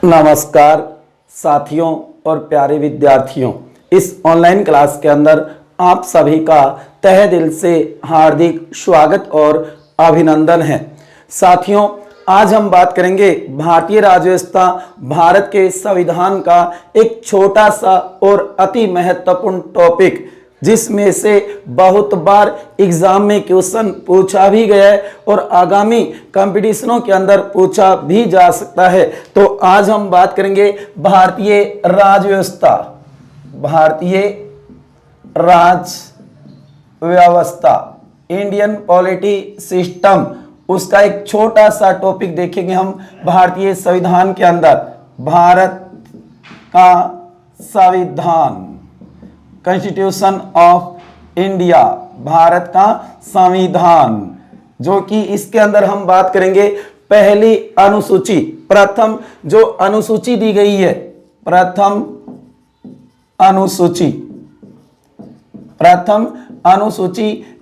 नमस्कार साथियों और प्यारे विद्यार्थियों, इस ऑनलाइन क्लास के अंदर आप सभी का तहे दिल से हार्दिक स्वागत और अभिनंदन है। साथियों, आज हम बात करेंगे भारतीय राज्य व्यवस्था, भारत के संविधान का एक छोटा सा और अति महत्वपूर्ण टॉपिक, जिसमें से बहुत बार एग्जाम में क्वेश्चन पूछा भी गया है और आगामी कंपटीशनों के अंदर पूछा भी जा सकता है। तो आज हम बात करेंगे भारतीय राज्य व्यवस्था, भारतीय राज्य व्यवस्था, इंडियन पॉलिटी सिस्टम, उसका एक छोटा सा टॉपिक देखेंगे हम भारतीय संविधान के अंदर। भारत का संविधान, कॉन्स्टिट्यूशन ऑफ इंडिया, भारत का संविधान, जो कि इसके अंदर हम बात करेंगे पहली अनुसूची, प्रथम जो अनुसूची दी गई है, प्रथम अनुसूची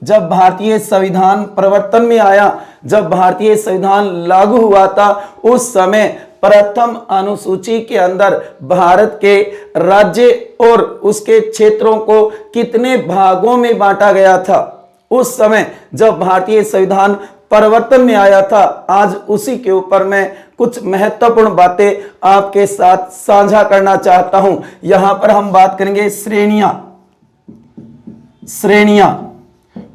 जब भारतीय संविधान प्रवर्तन में आया, जब भारतीय संविधान लागू हुआ था, उस समय प्रथम अनुसूची के अंदर भारत के राज्य और उसके क्षेत्रों को कितने भागों में बांटा गया था। उस समय जब भारतीय संविधान परिवर्तन में आया था, आज उसी के ऊपर मैं कुछ महत्वपूर्ण बातें आपके साथ साझा करना चाहता हूं। यहां पर हम बात करेंगे श्रेणियां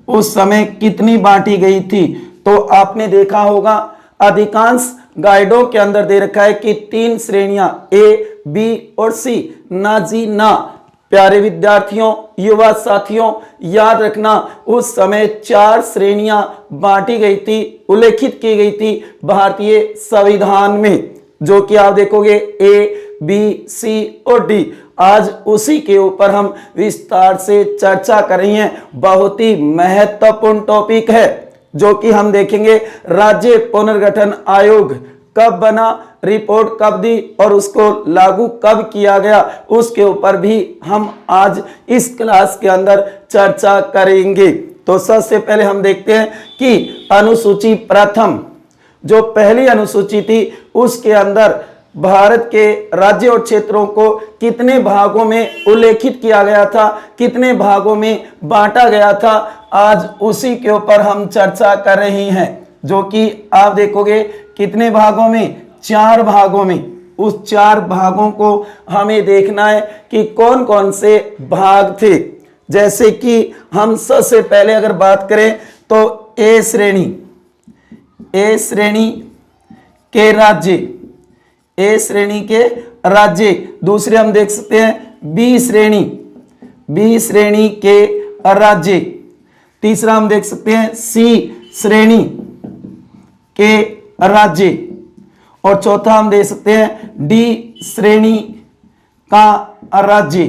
उस समय कितनी बांटी गई थी। तो आपने देखा होगा अधिकांश गाइडों के अंदर दे रखा है कि 3 श्रेणियां ए, बी और सी, ना जी ना। प्यारे विद्यार्थियों, युवा साथियों, याद रखना उस समय 4 श्रेणियां बांटी गई थी, उल्लेखित की गई थी भारतीय संविधान में, जो कि आप देखोगे ए, बी, सी और डी। आज उसी के ऊपर हम विस्तार से चर्चा कर रहे हैं। बहुत ही महत्वपूर्ण टॉपिक है, जो कि हम देखेंगे राज्य पुनर्गठन आयोग कब बना, रिपोर्ट कब दी और उसको लागू कब किया गया, उसके ऊपर भी हम आज इस क्लास के अंदर चर्चा करेंगे। तो सबसे पहले हम देखते हैं कि अनुसूची प्रथम, जो पहली अनुसूची थी, उसके अंदर भारत के राज्य और क्षेत्रों को कितने भागों में उल्लेखित किया गया था, कितने भागों में बांटा गया था, आज उसी के ऊपर हम चर्चा कर रहे हैं। जो कि आप देखोगे कितने भागों में, 4 भागों में। उस 4 भागों को हमें देखना है कि कौन कौन से भाग थे। जैसे कि हम सबसे पहले अगर बात करें तो ए श्रेणी के राज्य, ए श्रेणी के राज्य। दूसरे हम देख सकते हैं बी श्रेणी के राज्य। तीसरा हम देख सकते हैं सी श्रेणी के राज्य। और चौथा हम देख सकते हैं डी श्रेणी का राज्य।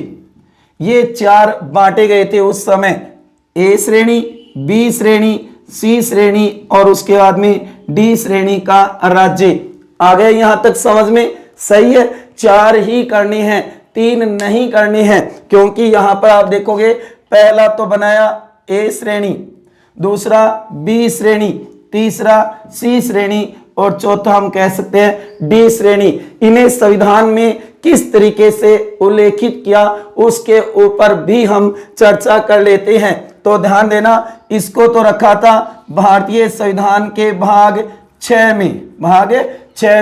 ये 4 बांटे गए थे उस समय, ए श्रेणी, बी श्रेणी, सी श्रेणी और उसके बाद में डी श्रेणी का राज्य। आ गए यहां तक समझ में? सही है। 4 ही करनी है, 3 नहीं करनी है, क्योंकि यहां पर आप देखोगे पहला तो बनाया ए श्रेणी, दूसरा बी श्रेणी, तीसरा सी श्रेणी और चौथा हम कह सकते हैं डी श्रेणी। इन्हें संविधान में किस तरीके से उल्लेखित किया, उसके ऊपर भी हम चर्चा कर लेते हैं। तो ध्यान देना, इसको तो रखा था भारतीय संविधान के भाग 6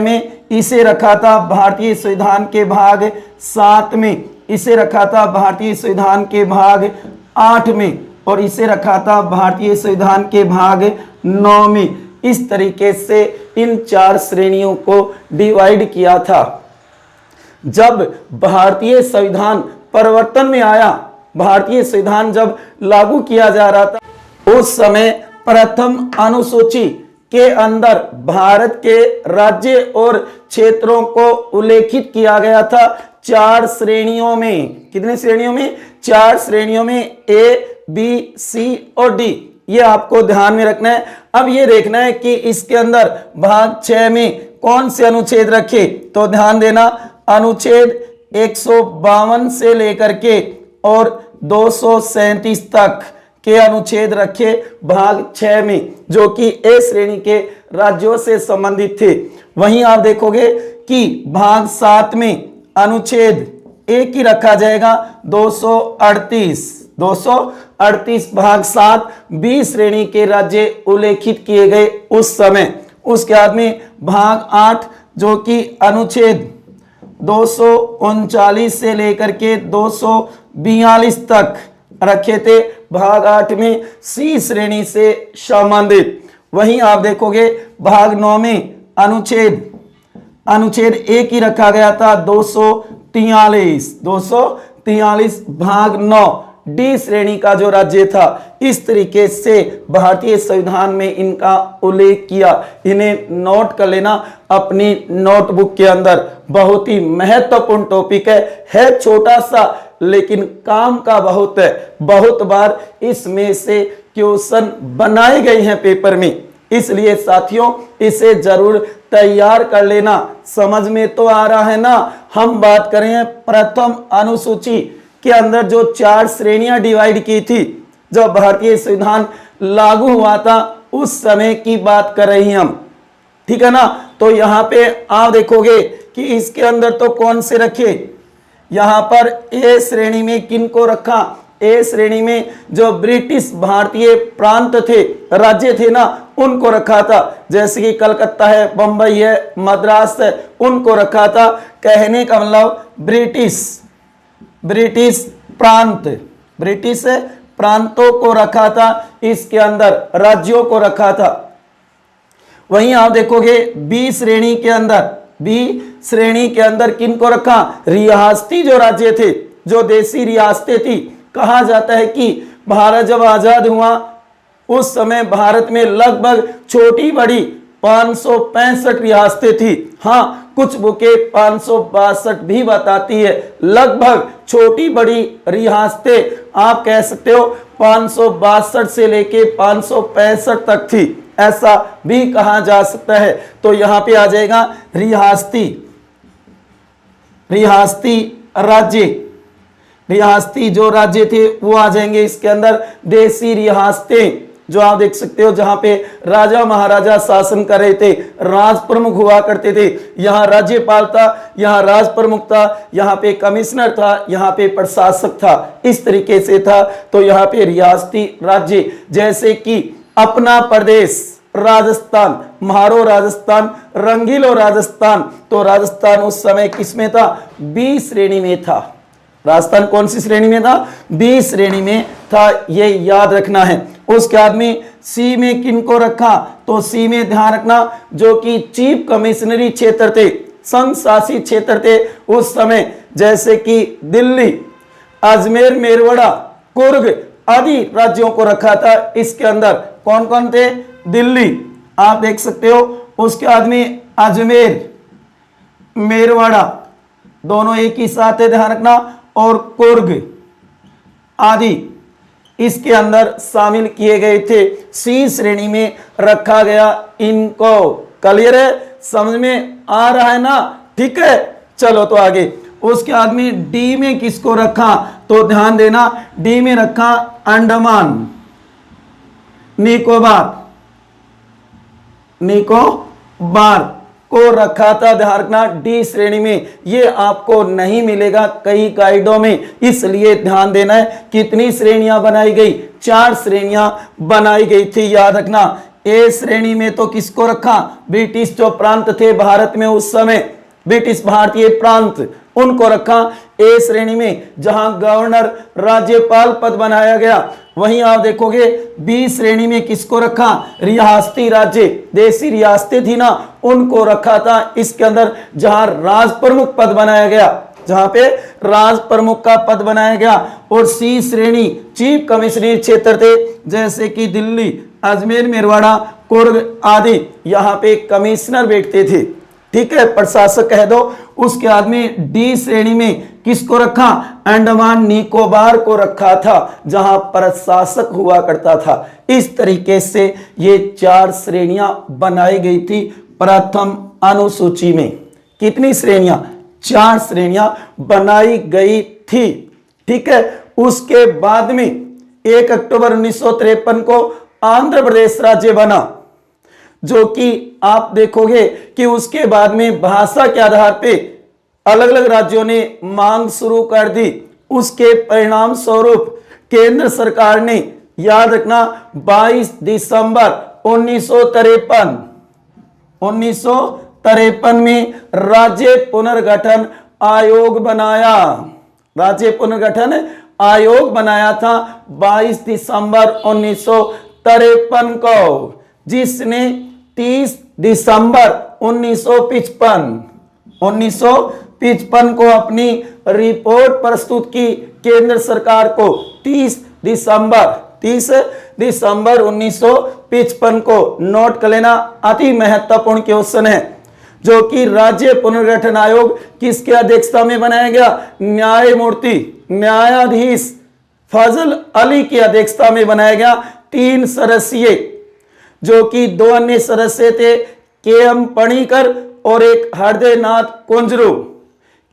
में, इसे रखा था भारतीय संविधान के भाग 7 में, इसे रखा था भारतीय संविधान के भाग 8 में और इसे रखा था भारतीय संविधान के भाग 9 में। इस तरीके से इन 4 श्रेणियों को डिवाइड किया था। जब भारतीय संविधान परिवर्तन में आया, भारतीय संविधान जब लागू किया जा रहा था, उस समय प्रथम अनुसूची के अंदर भारत के राज्य और क्षेत्रों को उल्लेखित किया गया था 4 श्रेणियों में। कितने श्रेणियों में? 4 श्रेणियों में, ए, बी, सी और डी। ये आपको ध्यान में रखना है। अब ये देखना है कि इसके अंदर भाग 6 में कौन से अनुच्छेद रखे। तो ध्यान देना, अनुच्छेद 152 से लेकर के और 237 तक के अनुच्छेद रखे भाग 6 में, जो कि ए श्रेणी के राज्यों से संबंधित थे। वहीं आप देखोगे कि भाग 7 में अनुच्छेद एक ही रखा जाएगा 238 भाग 7 बी श्रेणी के राज्य उल्लेखित किए गए उस समय। उसके बाद में भाग 8 जो कि अनुच्छेद 239 से लेकर के 242 तक रखे थे, भाग 8 में सी श्रेणी से संबंधित। वहीं आप देखोगे भाग 9 में अनुच्छेद एक ही रखा गया था 243 भाग 9 डी श्रेणी का जो राज्य था। इस तरीके से भारतीय संविधान में इनका उल्लेख किया। इन्हें नोट कर लेना अपनी नोटबुक के अंदर। बहुत ही महत्वपूर्ण टॉपिक है छोटा सा लेकिन काम का बहुत है। बहुत बार इसमें से क्वेश्चन बनाए गए हैं पेपर में, इसलिए साथियों इसे जरूर तैयार कर लेना। समझ में तो आ रहा है ना। हम बात करें प्रथम अनुसूची के अंदर जो 4 श्रेणियां डिवाइड की थी, जब भारतीय संविधान लागू हुआ था उस समय की बात कर रहे हैं हम, ठीक है ना। तो यहां पे आप देखोगे कि इसके अंदर तो कौन से रखे, यहां पर ए श्रेणी में किन को रखा, ए श्रेणी में जो ब्रिटिश भारतीय प्रांत थे, राज्य थे ना, उनको रखा था। जैसे कि कलकत्ता है, बंबई है, मद्रास है, उनको रखा था। कहने का मतलब ब्रिटिश प्रांतों को रखा था, इसके अंदर राज्यों को रखा था। वहीं आप देखोगे बी श्रेणी के अंदर किन को रखा, रियासती जो राज्य थे, जो देसी रियासतें थी। कहा जाता है कि भारत जब आजाद हुआ उस समय भारत में लगभग छोटी बड़ी 565 रियासतें थी। हाँ, कुछ बुकें 562 भी बताती है। लगभग छोटी बड़ी रियासतें आप कह सकते हो 562 से लेके 565 तक थी, ऐसा भी कहा जा सकता है। तो यहां पे आ जाएगा रियासती जो राज्य थे वो आ जाएंगे इसके अंदर। देसी रियासतें जो आप देख सकते हो, जहां पे राजा महाराजा शासन कर रहे थे, राज प्रमुख हुआ करते थे। यहाँ राज्यपाल था, यहाँ राज प्रमुख था, यहाँ पे कमिश्नर था, यहाँ पे प्रशासक था, इस तरीके से था। तो यहाँ पे रियासती राज्य जैसे कि अपना प्रदेश राजस्थान, म्हारो राजस्थान, रंगीलो राजस्थान। तो राजस्थान उस समय किस में था, बी श्रेणी में था। राजस्थान कौन सी श्रेणी में था, बी श्रेणी में था, ये याद रखना है। उसके बाद में सी में किन को रखा, तो सी में ध्यान रखना जो कि चीफ कमिश्नरी क्षेत्र थे, संघ शासित क्षेत्र थे उस समय, जैसे कि दिल्ली, अजमेर, मेरवाड़ा, कुर्ग आदि राज्यों को रखा था। इसके अंदर कौन कौन थे, दिल्ली आप देख सकते हो, उसके बाद में अजमेर, मेरवाड़ा दोनों एक ही साथ है, ध्यान रखना, और कुर्ग आदि इसके अंदर शामिल किए गए थे। सी श्रेणी में रखा गया इनको। क्लियर है, समझ में आ रहा है ना, ठीक है। चलो तो आगे। उसके बाद में डी में किसको रखा, तो ध्यान देना, डी में रखा अंडमान निकोबार को रखा था, ध्यान रखना, डी श्रेणी में। ये आपको नहीं मिलेगा कई गाइडों में, इसलिए ध्यान देना है। कितनी श्रेणियां बनाई गई, 4 श्रेणियां बनाई गई थी, याद रखना। ए श्रेणी में तो किसको रखा, ब्रिटिश जो प्रांत थे भारत में उस समय, ब्रिटिश भारतीय प्रांत, उनको रखा ए श्रेणी में, जहां गवर्नर राज्यपाल पद बनाया गया। वहीं आप देखोगे बी श्रेणी में किसको रखा, रियासती राज्य, देसी रियासतें थी ना, उनको रखा था इसके अंदर, जहां राज प्रमुख पद बनाया गया, जहां पे राज प्रमुख का पद बनाया गया। और सी श्रेणी चीफ कमिश्नरी क्षेत्र थे, जैसे कि दिल्ली, अजमेर, मेरवाड़ा, कुर्ग आदि, यहाँ पे कमिश्नर बैठते थे, ठीक है, प्रशासक कह दो। उसके बाद में डी श्रेणी में किसको रखा, अंडमान निकोबार को रखा था, जहां प्रशासक हुआ करता था। इस तरीके से ये 4 श्रेणियां बनाई गई थी प्रथम अनुसूची में। कितनी श्रेणियां, 4 श्रेणियां बनाई गई थी, ठीक है। उसके बाद में 1 अक्टूबर 1953 को आंध्र प्रदेश राज्य बना। जो कि आप देखोगे कि उसके बाद में भाषा के आधार पे अलग अलग राज्यों ने मांग शुरू कर दी। उसके परिणाम स्वरूप केंद्र सरकार ने, याद रखना, 22 दिसंबर 1953 में राज्य पुनर्गठन आयोग बनाया। राज्य पुनर्गठन आयोग बनाया था 22 दिसंबर 1953 को, जिसने 30 दिसंबर 1955 को अपनी रिपोर्ट प्रस्तुत की केंद्र सरकार को। 30 दिसंबर 1955 को नोट कर लेना, अति महत्वपूर्ण क्वेश्चन है। जो कि राज्य पुनर्गठन आयोग किसके अध्यक्षता में बनाया गया? न्यायाधीश फजल अली की अध्यक्षता में बनाया गया। 3 सदस्यीय, जो कि 2 अन्य सदस्य थे, के.एम. पणिकर और एक हृदयनाथ कुंजरू।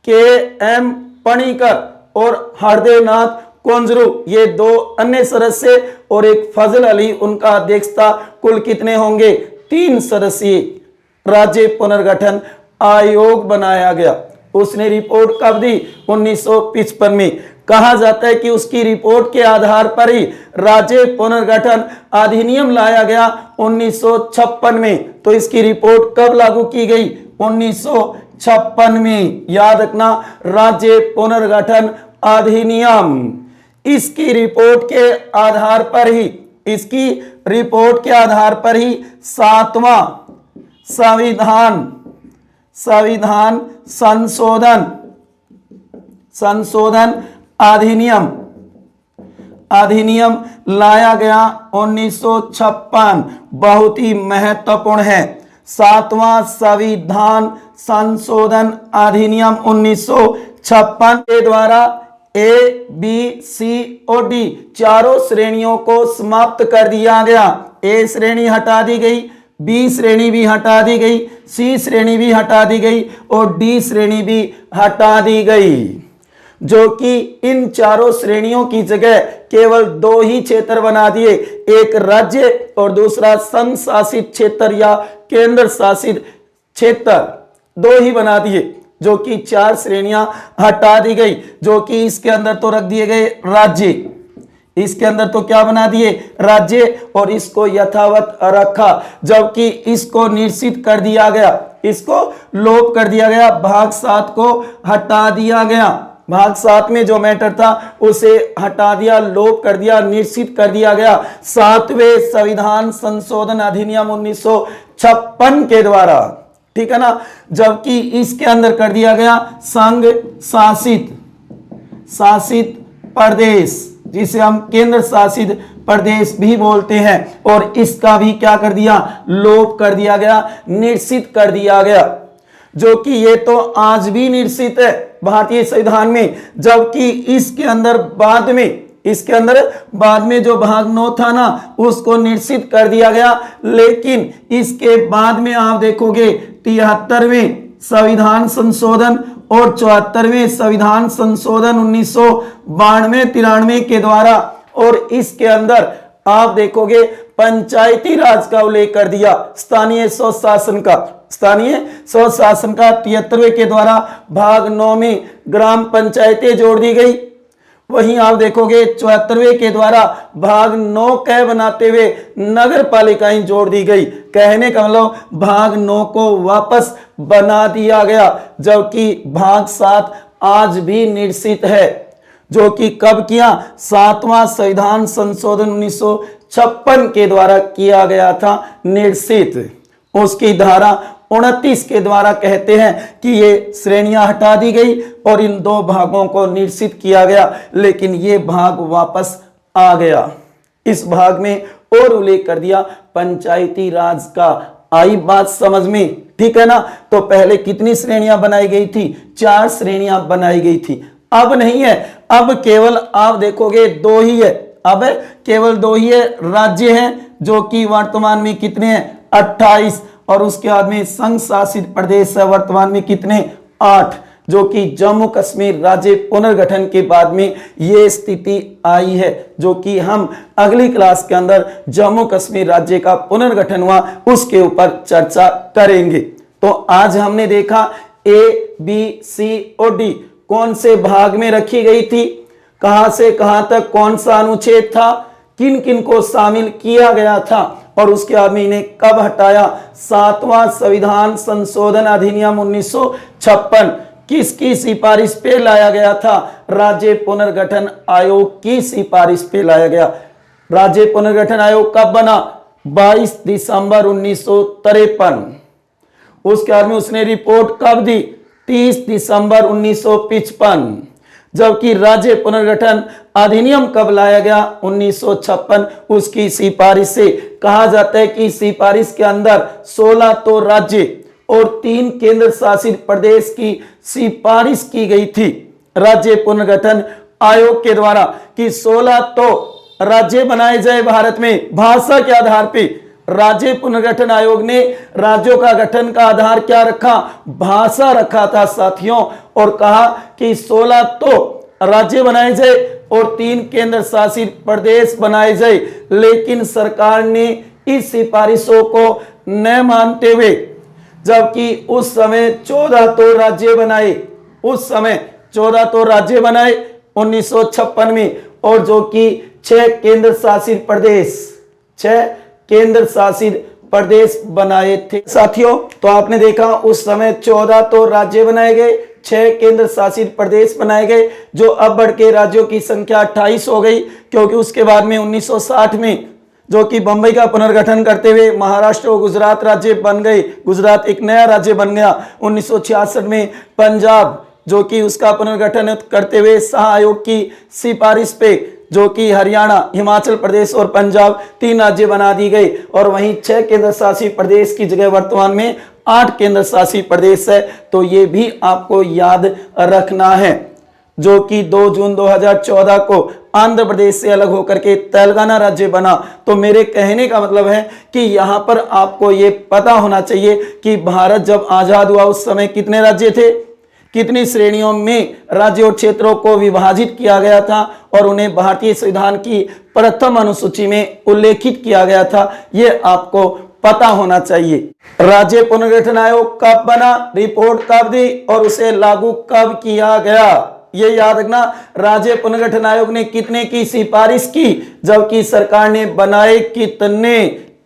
के.एम. पणिकर और हृदयनाथ कुंजरू, ये 2 अन्य सदस्य और एक फजल अली, उनका अध्यक्षता। कुल कितने होंगे? 3 सदस्यीय राज्य पुनर्गठन आयोग बनाया गया। उसने रिपोर्ट कब दी? 1955 में। कहा जाता है कि उसकी रिपोर्ट के आधार पर ही राज्य पुनर्गठन अधिनियम लाया गया 1956 में। तो इसकी रिपोर्ट कब लागू की गई? 1956 में। याद रखना, राज्य पुनर्गठन अधिनियम। इसकी रिपोर्ट के आधार पर ही 7वां संविधान संशोधन अधिनियम लाया गया 1956। बहुत ही महत्वपूर्ण है। 7वां संविधान संशोधन अधिनियम 1956 के द्वारा ए, बी, सी और डी चारों श्रेणियों को समाप्त कर दिया गया। ए श्रेणी हटा दी गई, बी श्रेणी भी हटा दी गई, सी श्रेणी भी हटा दी गई और डी श्रेणी भी हटा दी गई। जो कि इन चारों श्रेणियों की जगह केवल 2 ही क्षेत्र बना दिए, एक राज्य और दूसरा संघ शासित क्षेत्र या केंद्र शासित क्षेत्र, 2 ही बना दिए। जो कि 4 श्रेणियां हटा दी गई। जो कि इसके अंदर तो रख दिए गए राज्य, इसके अंदर तो क्या बना दिए? राज्य, और इसको यथावत रखा। जबकि इसको निश्चित कर दिया गया, इसको लोप कर दिया गया, भाग 7 को हटा दिया गया। भाग 7 में जो मैटर था उसे हटा दिया, लोप कर दिया, निश्चित कर दिया गया 7वें संविधान संशोधन अधिनियम 1956 के द्वारा। ठीक है ना। जबकि इसके अंदर कर दिया गया संघ शासित प्रदेश, जिसे हम केंद्र शासित प्रदेश भी बोलते हैं, और इसका भी क्या कर दिया? लोप कर दिया गया, निश्चित कर दिया गया। जो कि ये तो आज भी निश्चित है भारतीय संविधान में। जबकि इसके अंदर बाद में जो भाग 9 था ना, उसको निश्चित कर दिया गया। लेकिन इसके बाद में आप देखोगे 73वें संविधान संशोधन और 74वें संविधान संशोधन 1992-93 के द्वारा, और इसके अंदर आप देखोगे पंचायती राज का उल्लेख कर दिया, स्थानीय स्वशासन का 73वें के द्वारा भाग 9 में ग्राम पंचायतें जोड़ दी गई। वहीं आप देखोगे 74वें के द्वारा भाग 9 क बनाते हुए नगर पालिकाएं जोड़ दी गई। कहने का मतलब भाग 9 को वापस बना दिया गया। जबकि भाग 7 आज भी निश्चित है। जो कि कब किया? 7वां संविधान संशोधन 1956 के द्वारा किया गया था निश्चित। उसकी धारा 29 के द्वारा कहते हैं कि ये श्रेणियां हटा दी गई और इन 2 भागों को निश्चित किया गया। लेकिन ये भाग वापस आ गया। इस भाग में और उल्लेख कर दिया पंचायती राज का। आई बात समझ में? ठीक है ना। तो पहले कितनी श्रेणियां बनाई गई थी? 4 श्रेणियां बनाई गई थी। अब नहीं है, अब केवल आप देखोगे 2 ही है। अब केवल 2 ही है। राज्य हैं जो कि वर्तमान में कितने हैं? 28, और उसके बाद में संघ शासित प्रदेश है वर्तमान में कितने? 8। जो कि जम्मू कश्मीर राज्य पुनर्गठन के बाद में ये स्थिति आई है, जो कि हम अगली क्लास के अंदर जम्मू कश्मीर राज्य का पुनर्गठन हुआ उसके ऊपर चर्चा करेंगे। तो आज हमने देखा ए, बी, सी और डी कौन से भाग में रखी गई थी, कहां से कहां तक कौन सा अनुच्छेद था, किन किन को शामिल किया गया था और उसके बाद में इन्हें कब हटाया। 7वां संविधान संशोधन अधिनियम 1956 किसकी सिफारिश पे लाया गया था, राज्य पुनर्गठन आयोग की सिफारिश पे लाया गया। राज्य पुनर्गठन आयोग कब बना, 22 दिसंबर 1953। उसके बाद में उसने रिपोर्ट कब दी, 30 दिसंबर 1955। जबकि राज्य पुनर्गठन अधिनियम कब लाया गया, 1956। उसकी सिफारिश से कहा जाता है कि सिफारिश के अंदर 16 तो राज्य और 3 केंद्र शासित प्रदेश की सिफारिश की गई थी राज्य पुनर्गठन आयोग के द्वारा कि 16 तो राज्य बनाए जाए भारत में भाषा के आधार पे। राज्य पुनर्गठन आयोग ने राज्यों का गठन का आधार क्या रखा, भाषा रखा था साथियों, और कहा कि 16 तो राज्य बनाए जाए और 3 केंद्र शासित प्रदेश बनाए जाए। लेकिन सरकार ने इस सिफारिशों को न मानते हुए, जबकि उस समय 14 तो राज्य बनाए, उस समय 14 तो राज्य बनाए 1956 में, और जो कि 6 केंद्र शासित प्रदेश, 6 केंद्र शासित प्रदेश बनाए थे साथियों। तो आपने देखा उस समय 14 तो राज्य बनाए गए, 6 केंद्र शासित प्रदेश बनाए गए, जो अब बढ़ के राज्यों की संख्या 28 हो गई, क्योंकि उसके बाद में 1960 में जो कि बंबई का पुनर्गठन करते हुए महाराष्ट्र और गुजरात राज्य बन गए, गुजरात एक नया राज्य बन गया। 1966 में पंजाब जो कि उसका पुनर्गठन करते हुए शाह आयोग की सिफारिश पे जो कि हरियाणा, हिमाचल प्रदेश और पंजाब 3 राज्य बना दी गई, और वहीं 6 केंद्र शासित प्रदेश की जगह वर्तमान में 8 केंद्र शासित प्रदेश है। तो ये भी आपको याद रखना है, जो कि 2 जून 2014 को आंध्र प्रदेश से अलग होकर के तेलंगाना राज्य बना। तो मेरे कहने का मतलब है कि यहाँ पर आपको ये पता होना चाहिए कि भारत जब आजाद हुआ उस समय कितने राज्य थे, कितनी श्रेणियों में राज्यों और क्षेत्रों को विभाजित किया गया था और उन्हें भारतीय संविधान की प्रथम अनुसूची में उल्लेखित किया गया था, ये आपको पता होना चाहिए। राज्य पुनर्गठन आयोग कब बना, रिपोर्ट कब दी और उसे लागू कब किया गया, ये याद रखना। राज्य पुनर्गठन आयोग ने कितने की सिफारिश की, जबकि सरकार ने बनाए कितने,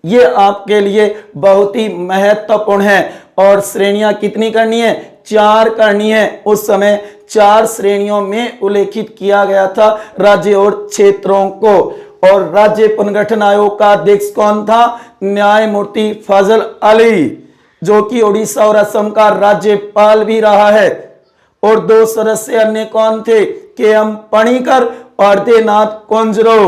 ये आपके लिए बहुत ही महत्वपूर्ण है। और श्रेणियां कितनी करनी है, 4 करनी है। उस समय 4 श्रेणियों में उल्लेखित किया गया था राज्य और क्षेत्रों को। और राज्य पुनर्गठन आयोग का अध्यक्ष कौन था, न्यायमूर्ति फजल अली, जो कि उड़ीसा और असम का राज्यपाल भी रहा है। और 2 सदस्य अन्य कौन थे, के.एम. पणिकर और आदित्यनाथ कुंजरो।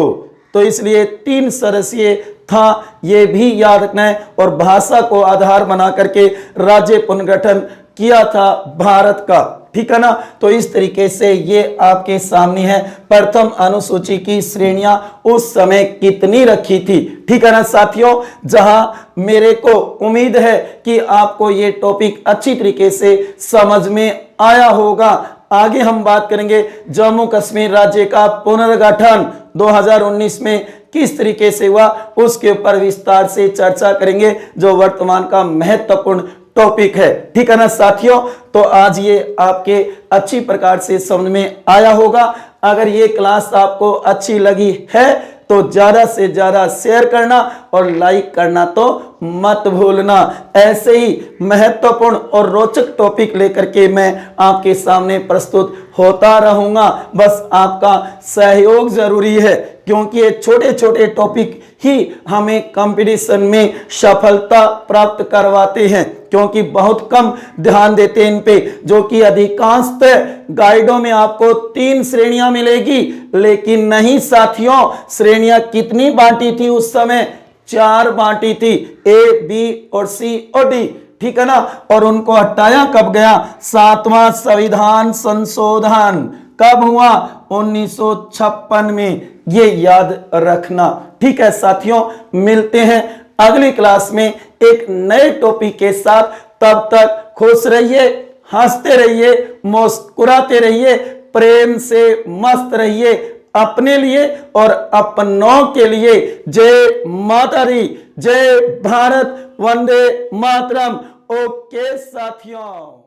तो इसलिए 3 सदस्य था, ये भी याद रखना है। और भाषा को आधार बना करके राज्य पुनर्गठन किया था भारत का, ठीक है ना। तो इस तरीके से ये आपके सामने है प्रथम अनुसूची की श्रेणियां उस समय कितनी रखी थी, ठीक है ना साथियों। जहां मेरे को उम्मीद है कि आपको ये टॉपिक अच्छी तरीके से समझ में आया होगा। आगे हम बात करेंगे जम्मू कश्मीर राज्य का पुनर्गठन 2019 में किस तरीके से हुआ, उसके ऊपर विस्तार से चर्चा करेंगे, जो वर्तमान का महत्वपूर्ण टॉपिक है, ठीक है ना साथियों। तो आज ये आपके अच्छी प्रकार से समझ में आया होगा। अगर ये क्लास आपको अच्छी लगी है तो ज्यादा से ज्यादा शेयर करना और लाइक करना तो मत भूलना। ऐसे ही महत्वपूर्ण और रोचक टॉपिक लेकर के मैं आपके सामने प्रस्तुत होता रहूंगा। बस आपका सहयोग जरूरी है, क्योंकि ये छोटे छोटे टॉपिक ही हमें कंपटीशन में सफलता प्राप्त करवाते हैं, क्योंकि बहुत कम ध्यान देते हैं इन पे। जो कि अधिकांशतः गाइडों में आपको 3 श्रेणियां मिलेगी, लेकिन नहीं साथियों, श्रेणियां कितनी बांटी थी उस समय, 4 बांटी थी, ए, बी और सी और डी, ठीक है ना। और उनको हटाया कब गया, 7वां संविधान संशोधन कब हुआ, 1956 में, ये याद रखना, ठीक है साथियों। मिलते हैं अगली क्लास में एक नए टॉपिक के साथ, तब तक खुश रहिए, हंसते रहिए, मुस्कुराते रहिए, प्रेम से मस्त रहिए अपने लिए और अपनों के लिए। जय माता दी, जय भारत, वंदे मातरम। ओके साथियों।